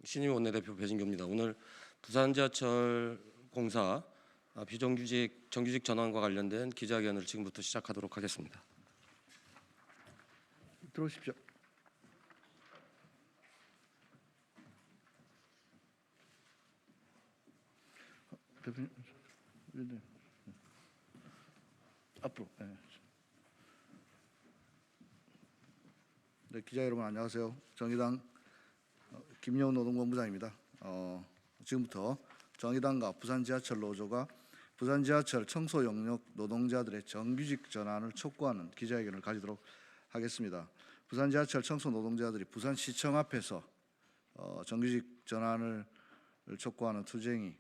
신임 원내대표 배진교입니다. 오늘 부산지하철 공사 비정규직 정규직 전환과 관련된 기자회견을 지금부터 시작하도록 하겠습니다. 들어오십시오. 대표님, 네. 앞으로. 네, 기자 여러분 안녕하세요. 정의당 김여운 노동본부장입니다. 지금부터 정의당과 부산지하철 노조가 부산지하철 청소 영역 노동자들의 정규직 전환을 촉구하는 기자회견을 가지도록 하겠습니다. 부산지하철 청소 노동자들이 부산시청 앞에서 정규직 전환을 촉구하는 투쟁이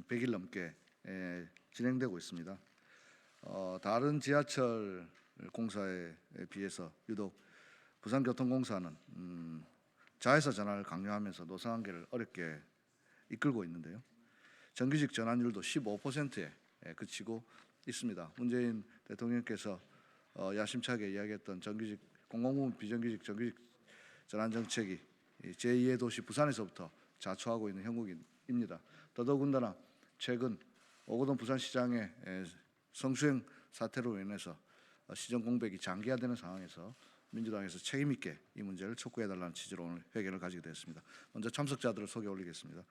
100일 넘게 진행되고 있습니다. 다른 지하철 공사에 비해서 유독 부산교통공사는 자회사 전환을 강요하면서 노사관계를 어렵게 이끌고 있는데요. 정규직 전환율도 15%에 그치고 있습니다. 문재인 대통령께서 야심차게 이야기했던 정규직 공공부문 비정규직 정규직 전환 정책이 제2의 도시 부산에서부터 자초하고 있는 형국입니다. 더더군다나 최근 오거돈 부산시장의 성추행 사태로 인해서 시정 공백이 장기화되는 상황에서 민주당에서 책임 있게 이 문제를 촉구해달라는 취지로 오늘 회견을 가지게 되었습니다. 먼저 참석자들을 소개 올리겠습니다.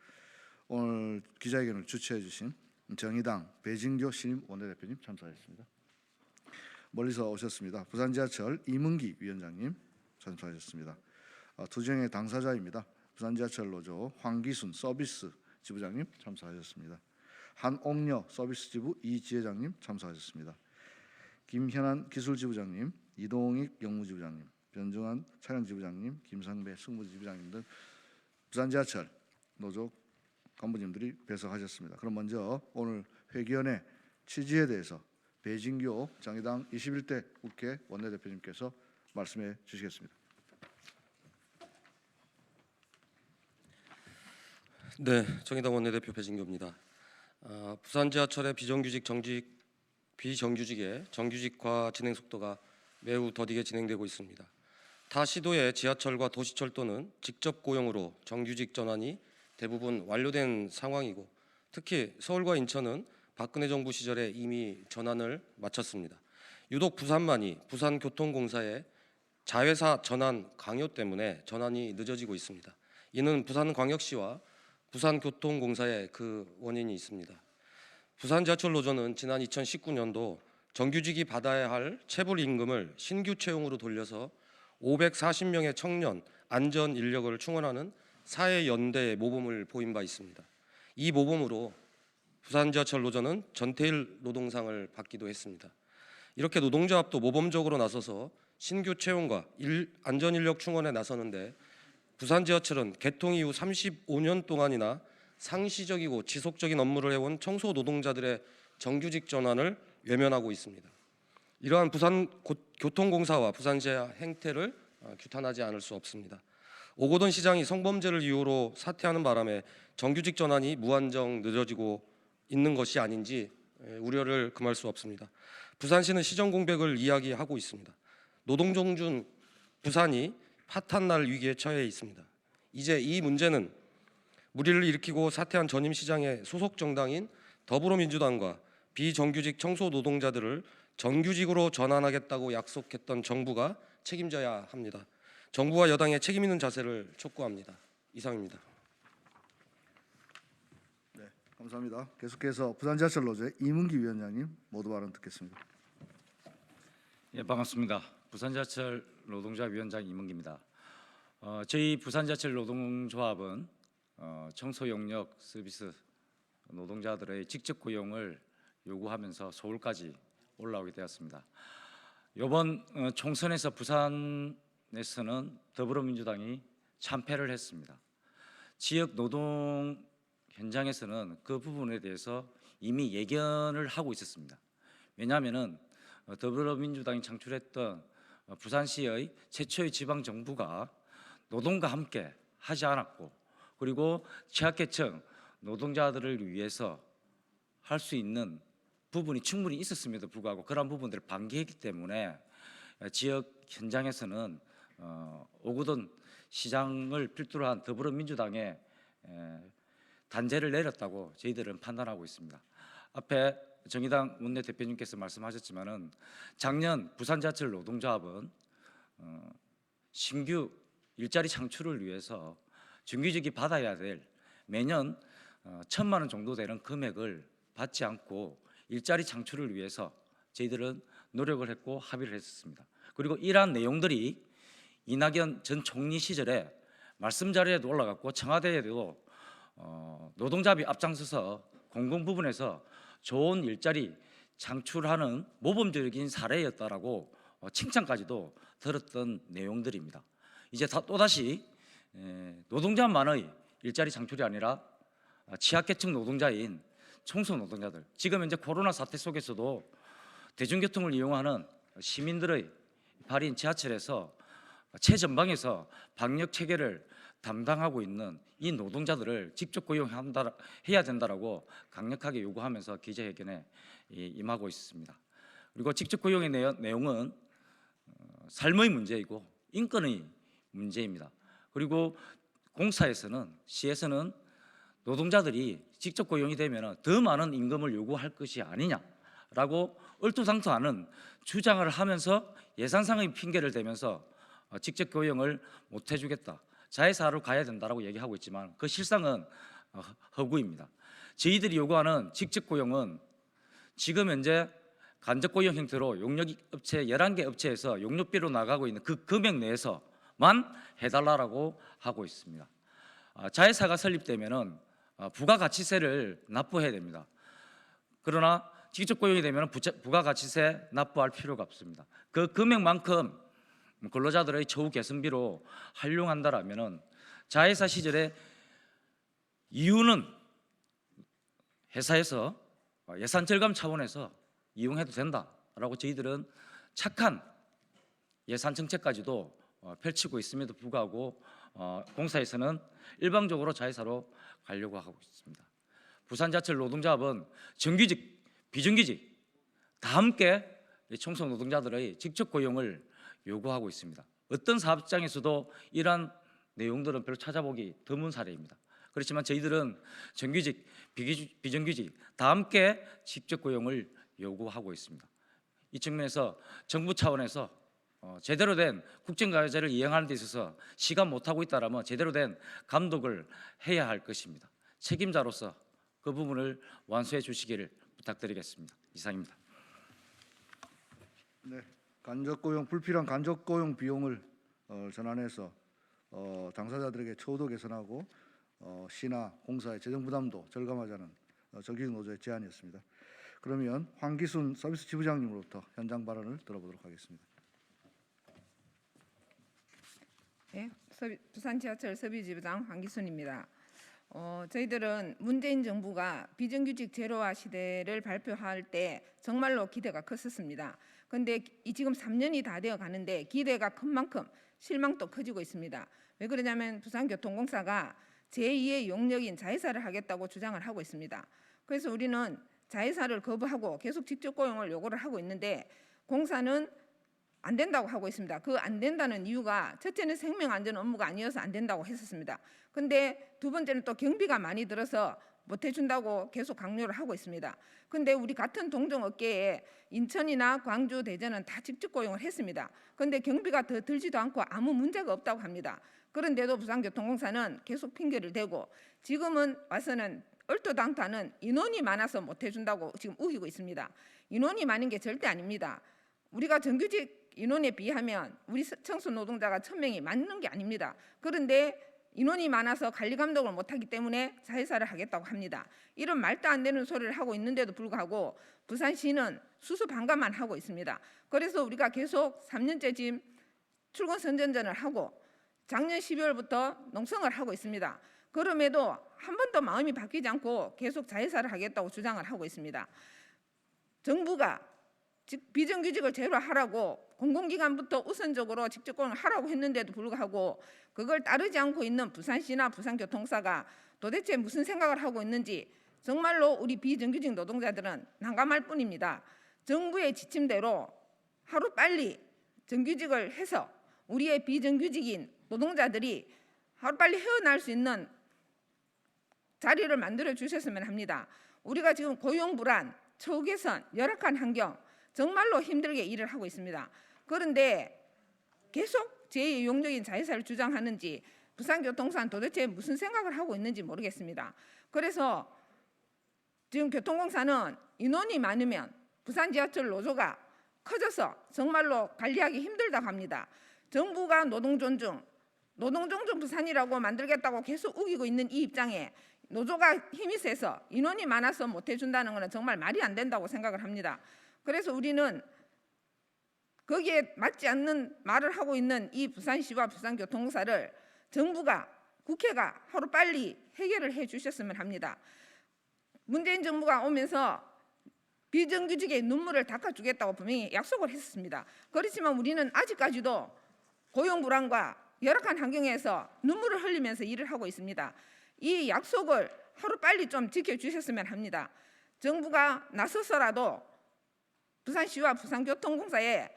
오늘 기자회견을 주최해 주신 정의당 배진교 신임 원내대표님 참석하셨습니다. 멀리서 오셨습니다. 부산지하철 이문기 위원장님 참석하셨습니다. 투쟁의 당사자입니다. 부산지하철 노조 황기순 서비스 지부장님 참석하셨습니다. 한옥녀 서비스 지부 이지회장님 참석하셨습니다. 김현안 기술지부장님, 이동익 영무지부장님, 변중환 촬영지부장님, 김상배 승무지부장님 등 부산지하철 노조 간부님들이 배석하셨습니다. 그럼 먼저 오늘 회견의 취지에 대해서 배진교 정의당 21대 국회 원내대표님께서 말씀해 주시겠습니다. 네, 정의당 원내대표 배진교입니다. 부산지하철의 비정규직의 정규직화 진행 속도가 매우 더디게 진행되고 있습니다. 타 시도의 지하철과 도시철도는 직접 고용으로 정규직 전환이 대부분 완료된 상황이고, 특히 서울과 인천은 박근혜 정부 시절에 이미 전환을 마쳤습니다. 유독 부산만이 부산교통공사의 자회사 전환 강요 때문에 전환이 늦어지고 있습니다. 이는 부산광역시와 부산교통공사의 그 원인이 있습니다. 부산지하철 노조는 지난 2019년도 정규직이 받아야 할 체불 임금을 신규 채용으로 돌려서 540명의 청년 안전 인력을 충원하는 사회연대의 모범을 보인 바 있습니다. 이 모범으로 부산지하철 노조는 전태일 노동상을 받기도 했습니다. 이렇게 노동조합도 모범적으로 나서서 신규 채용과 안전 인력 충원에 나서는데, 부산지하철은 개통 이후 35년 동안이나 상시적이고 지속적인 업무를 해온 청소 노동자들의 정규직 전환을 외면하고 있습니다. 이러한 부산교통공사와 부산시의 행태를 규탄하지 않을 수 없습니다. 오거돈 시장이 성범죄를 이유로 사퇴하는 바람에 정규직 전환이 무한정 늦어지고 있는 것이 아닌지 우려를 금할 수 없습니다. 부산시는 시정 공백을 이야기하고 있습니다. 노동종준 부산이 파탄날 위기에 처해 있습니다. 이제 이 문제는 물의를 일으키고 사퇴한 전임 시장의 소속 정당인 더불어민주당과 비정규직 청소 노동자들을 정규직으로 전환하겠다고 약속했던 정부가 책임져야 합니다. 정부와 여당의 책임 있는 자세를 촉구합니다. 이상입니다. 네, 감사합니다. 계속해서 부산지하철 노조의 이문기 위원장님 모두 발언 듣겠습니다. 예, 반갑습니다. 부산지하철 노동자 위원장 이문기입니다. 저희 부산지하철 노동조합은 청소 영역 서비스 노동자들의 직접 고용을 요구하면서 서울까지 올라오게 되었습니다. 이번 총선에서 부산에서는 더불어민주당이 참패를 했습니다. 지역 노동 현장에서는 그 부분에 대해서 이미 예견을 하고 있었습니다. 왜냐하면 더불어민주당이 창출했던 부산시의 최초의 지방정부가 노동과 함께 하지 않았고, 그리고 취약계층 노동자들을 위해서 할 수 있는 부분이 충분히 있었음에도 불구하고 그런 부분들을 방기했기 때문에 지역 현장에서는 오거돈 시장을 필두로 한 더불어민주당의 단죄를 내렸다고 저희들은 판단하고 있습니다. 앞에 정의당 원내대표님께서 말씀하셨지만은 작년 부산지하철 노동조합은 신규 일자리 창출을 위해서 정규직이 받아야 될 매년 1,000만 원 정도 되는 금액을 받지 않고 일자리 창출을 위해서 저희들은 노력을 했고 합의를 했었습니다. 그리고 이러한 내용들이 이낙연 전 총리 시절에 말씀 자료에도 올라갔고 청와대에도 노동자비 앞장서서 공공 부분에서 좋은 일자리 창출하는 모범적인 사례였다라고 칭찬까지도 들었던 내용들입니다. 이제 또다시 노동자만의 일자리 창출이 아니라 취약계층 노동자인 청소 노동자들, 지금 현재 코로나 사태 속에서도 대중교통을 이용하는 시민들의 발인 지하철에서 최전방에서 방역 체계를 담당하고 있는 이 노동자들을 직접 고용해야 된다라고 강력하게 요구하면서 기자회견에 임하고 있습니다. 그리고 직접 고용의 내용은 삶의 문제이고 인권의 문제입니다. 그리고 공사에서는 시에서는 노동자들이 직접 고용이 되면 더 많은 임금을 요구할 것이 아니냐라고 얼토당토하는 주장을 하면서 예산상의 핑계를 대면서 직접 고용을 못 해주겠다, 자회사로 가야 된다라고 얘기하고 있지만 그 실상은 허구입니다. 저희들이 요구하는 직접 고용은 지금 현재 간접 고용 형태로 용역 업체 11개 업체에서 용역비로 나가고 있는 그 금액 내에서만 해달라고 하고 있습니다. 자회사가 설립되면은 부가가치세를 납부해야 됩니다. 그러나 직접 고용이 되면 부가가치세 납부할 필요가 없습니다. 그 금액만큼 근로자들의 처우 개선비로 활용한다라면은 자회사 시절에 이유는 회사에서 예산 절감 차원에서 이용해도 된다라고 저희들은 착한 예산 정책까지도 펼치고 있음에도 불구하고 공사에서는 일방적으로 자회사로 가려고 하고 있습니다. 부산지하철 노동조합은 정규직, 비정규직 다 함께 청소 노동자들의 직접 고용을 요구하고 있습니다. 어떤 사업장에서도 이러한 내용들은 별로 찾아보기 드문 사례입니다. 그렇지만 저희들은 정규직, 비정규직 다 함께 직접 고용을 요구하고 있습니다. 이 측면에서 정부 차원에서 제대로 된 국정과제를 이행하는 데 있어서 시간 못하고 있다라면 제대로 된 감독을 해야 할 것입니다. 책임자로서 그 부분을 완수해 주시기를 부탁드리겠습니다. 이상입니다. 네, 불필요한 간접 고용 비용을 전환해서 당사자들에게 처우도 개선하고 시나 공사의 재정 부담도 절감하자는 정규직 노조의 제안이었습니다. 그러면 황기순 서비스 지부장님으로부터 현장 발언을 들어보도록 하겠습니다. 네, 부산지하철 서비스지부장 황기순입니다. 저희들은 문재인 정부가 비정규직 제로화 시대를 발표할 때 정말로 기대가 컸었습니다. 그런데 지금 3년이 다 되어 가는데 기대가 큰 만큼 실망도 커지고 있습니다. 왜 그러냐면 부산교통공사가 제2의 용역인 자회사를 하겠다고 주장을 하고 있습니다. 그래서 우리는 자회사를 거부하고 계속 직접 고용을 요구를 하고 있는데 공사는 안 된다고 하고 있습니다. 그 안 된다는 이유가 첫째는 생명안전 업무가 아니어서 안 된다고 했었습니다. 근데 두 번째는 또 경비가 많이 들어서 못 해준다고 계속 강요를 하고 있습니다. 근데 우리 같은 동종업계에 인천이나 광주, 대전은 다 직접 고용을 했습니다. 근데 경비가 더 들지도 않고 아무 문제가 없다고 합니다. 그런데도 부산교통공사는 계속 핑계를 대고 지금은 와서는 얼토당토하는 인원이 많아서 못 해준다고 지금 우기고 있습니다. 인원이 많은 게 절대 아닙니다. 우리가 정규직 인원에 비하면 우리 청소 노동자가 1,000명이 맞는 게 아닙니다. 그런데 인원이 많아서 관리 감독을 못하기 때문에 자회사를 하겠다고 합니다. 이런 말도 안 되는 소리를 하고 있는데도 불구하고 부산시는 수수방관만 하고 있습니다. 그래서 우리가 계속 3년째 지금 출근 선전전을 하고 작년 12월부터 농성을 하고 있습니다. 그럼에도 한 번도 마음이 바뀌지 않고 계속 자회사를 하겠다고 주장을 하고 있습니다. 정부가 비정규직을 제로하라고 공공기관부터 우선적으로 직접 고용을 하라고 했는데도 불구하고 그걸 따르지 않고 있는 부산시나 부산교통사가 도대체 무슨 생각을 하고 있는지 정말로 우리 비정규직 노동자들은 난감할 뿐입니다. 정부의 지침대로 하루빨리 정규직을 해서 우리의 비정규직인 노동자들이 하루빨리 헤어날 수 있는 자리를 만들어 주셨으면 합니다. 우리가 지금 고용 불안, 처우 개선, 열악한 환경 정말로 힘들게 일을 하고 있습니다. 그런데 계속 제2용적인 자회사를 주장하는지 부산교통사는 도대체 무슨 생각을 하고 있는지 모르겠습니다. 그래서 지금 교통공사는 인원이 많으면 부산 지하철 노조가 커져서 정말로 관리하기 힘들다고 합니다. 정부가 노동존중 부산이라고 만들겠다고 계속 우기고 있는 이 입장에 노조가 힘이 세서 인원이 많아서 못 해준다는 것은 정말 말이 안 된다고 생각을 합니다. 그래서 우리는 거기에 맞지 않는 말을 하고 있는 이 부산시와 부산교통공사를 정부가, 국회가 하루빨리 해결을 해 주셨으면 합니다. 문재인 정부가 오면서 비정규직의 눈물을 닦아주겠다고 분명히 약속을 했습니다. 그렇지만 우리는 아직까지도 고용 불안과 열악한 환경에서 눈물을 흘리면서 일을 하고 있습니다. 이 약속을 하루빨리 좀 지켜주셨으면 합니다. 정부가 나서서라도 부산시와 부산교통공사에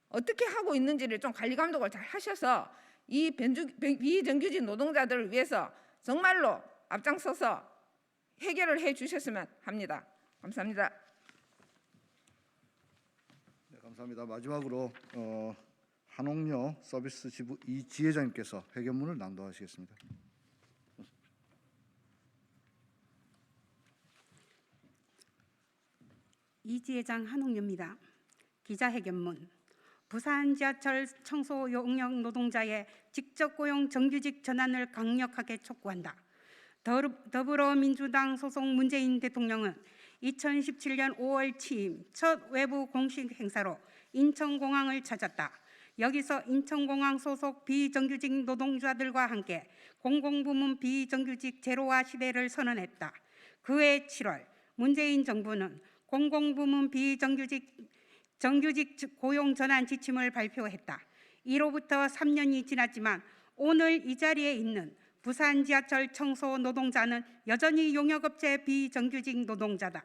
어떻게 하고 있는지를 좀 관리 감독을 잘 하셔서 이 비정규직 노동자들을 위해서 정말로 앞장서서 해결을 해 주셨으면 합니다. 감사합니다. 네, 감사합니다. 마지막으로 한옥여 서비스 지부 이 지회장님께서 회견문을 낭독하시겠습니다. 이 지회장 한옥여입니다. 기자회견문. 부산 지하철 청소 용역 노동자의 직접 고용 정규직 전환을 강력하게 촉구한다. 더불어민주당 소속 문재인 대통령은 2017년 5월 취임 첫 외부 공식 행사로 인천공항을 찾았다. 여기서 인천공항 소속 비정규직 노동자들과 함께 공공부문 비정규직 제로화 시대를 선언했다. 그해 7월 문재인 정부는 공공부문 정규직 고용 전환 지침을 발표했다. 이로부터 3년이 지났지만 오늘 이 자리에 있는 부산 지하철 청소 노동자는 여전히 용역업체 비정규직 노동자다.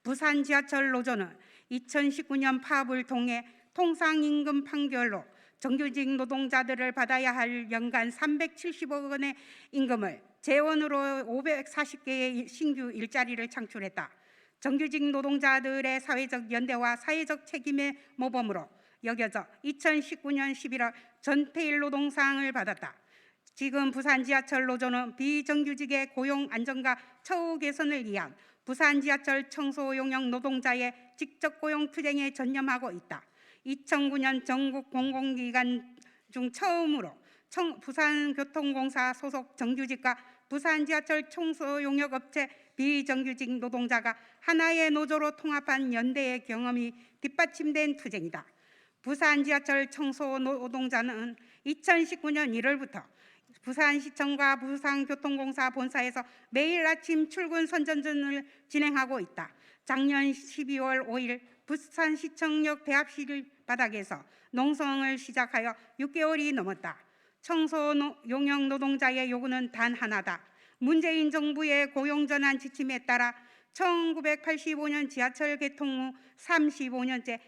부산 지하철 노조는 2019년 파업을 통해 통상임금 판결로 정규직 노동자들을 받아야 할 연간 370억 원의 임금을 재원으로 540개의 신규 일자리를 창출했다. 정규직 노동자들의 사회적 연대와 사회적 책임의 모범으로 여겨져 2019년 11월 전태일 노동상을 받았다. 지금 부산 지하철 노조는 비정규직의 고용 안정과 처우 개선을 위한 부산 지하철 청소 용역 노동자의 직접 고용 투쟁에 전념하고 있다. 2009년 전국 공공기관 중 처음으로 부산교통공사 소속 정규직과 부산 지하철 청소 용역업체 비정규직 노동자가 하나의 노조로 통합한 연대의 경험이 뒷받침된 투쟁이다. 부산 지하철 청소 노동자는 2019년 1월부터 부산시청과 부산교통공사 본사에서 매일 아침 출근 선전전을 진행하고 있다. 작년 12월 5일 부산시청역 대합실 바닥에서 농성을 시작하여 6개월이 넘었다. 청소 용역 노동자의 요구는 단 하나다. 문재인 정부의 고용전환 지침에 따라 1985년 지하철 개통 후 35년째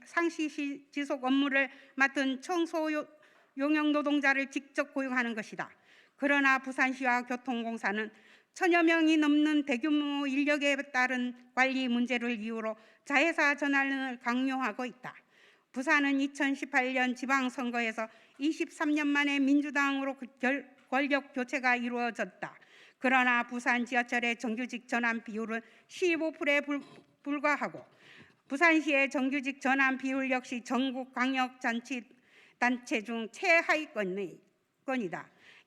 상시 지속 업무를 맡은 청소 용역 노동자를 직접 고용하는 것이다. 그러나 부산시와 교통공사는 천여 명이 넘는 대규모 인력에 따른 관리 문제를 이유로 자회사 전환을 강요하고 있다. 부산은 2018년 지방선거에서 23년 만에 민주당으로 권력 교체가 이루어졌다. 그러나 부산 지하철의 정규직 전환 비율은 15%에 불과하고 부산시의 정규직 전환 비율 역시 전국 광역단체 중 최하위권이다.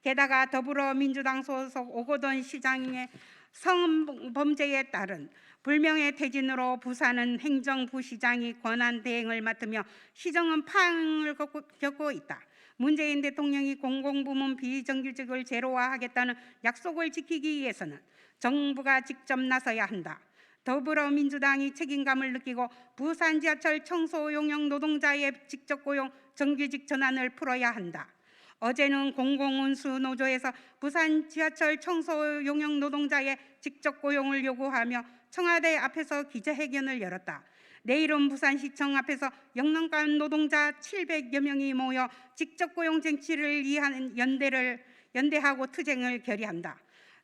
게다가 더불어민주당 소속 오거돈 시장의 성범죄에 따른 불명예 퇴진으로 부산은 행정부시장이 권한 대행을 맡으며 시정은 파행을 겪고 있다. 문재인 대통령이 공공부문 비정규직을 제로화하겠다는 약속을 지키기 위해서는 정부가 직접 나서야 한다. 더불어민주당이 책임감을 느끼고 부산 지하철 청소 용역 노동자의 직접 고용 정규직 전환을 풀어야 한다. 어제는 공공운수 노조에서 부산 지하철 청소 용역 노동자의 직접 고용을 요구하며 청와대 앞에서 기자회견을 열었다. 내일은 부산시청 앞에서 영농간 노동자 700여 명이 모여 직접 고용 쟁취를 위한 연대하고 투쟁을 결의한다.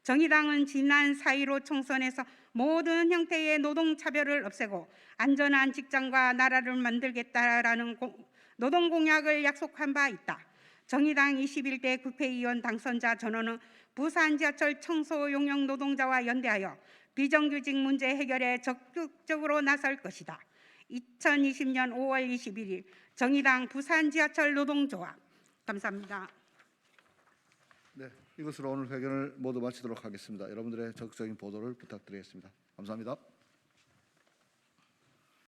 정의당은 지난 4.15 총선에서 모든 형태의 노동차별을 없애고 안전한 직장과 나라를 만들겠다라는 노동공약을 약속한 바 있다. 정의당 21대 국회의원 당선자 전원은 부산 지하철 청소 용역 노동자와 연대하여 비정규직 문제 해결에 적극적으로 나설 것이다. 2020년 5월 21일 정의당 부산 지하철 노동조합. 감사합니다. 네, 이것으로 오늘 회견을 모두 마치도록 하겠습니다. 여러분들의 적극적인 보도를 부탁드리겠습니다. 감사합니다.